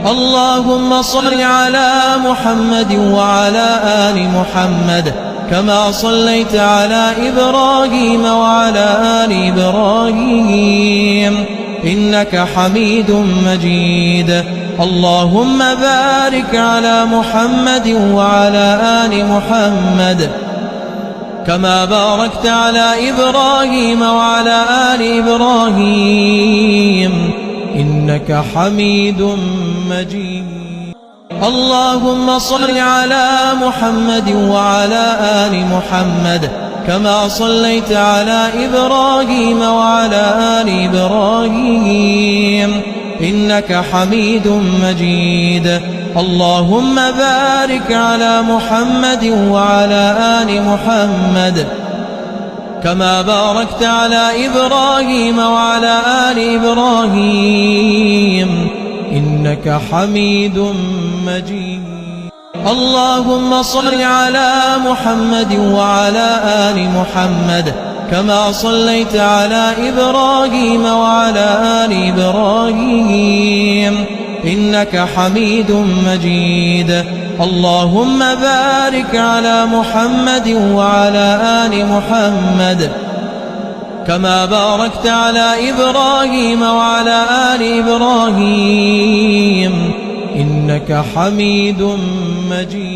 اللهم صل على محمد وعلى آل محمد كما صليت على إبراهيم وعلى آل إبراهيم إنك حميد مجيد. اللهم بارك على محمد وعلى آل محمد كما باركت على إبراهيم وعلى آل إبراهيم إنك حميد مجيد. اللهم صل على محمد وعلى آل محمد كما صليت على إبراهيم وعلى آل إبراهيم إنك حميد مجيد. اللهم بارك على محمد وعلى آل محمد كما باركت على إبراهيم وعلى آل إبراهيم إنك حميد مجيد. اللهم صل على محمد وعلى آل محمد كما صليت على إبراهيم وعلى آل إبراهيم إنك حميد مجيد. اللهم بارك على محمد وعلى آل محمد كما باركت على إبراهيم وعلى آل إبراهيم إنك حميد مجيد.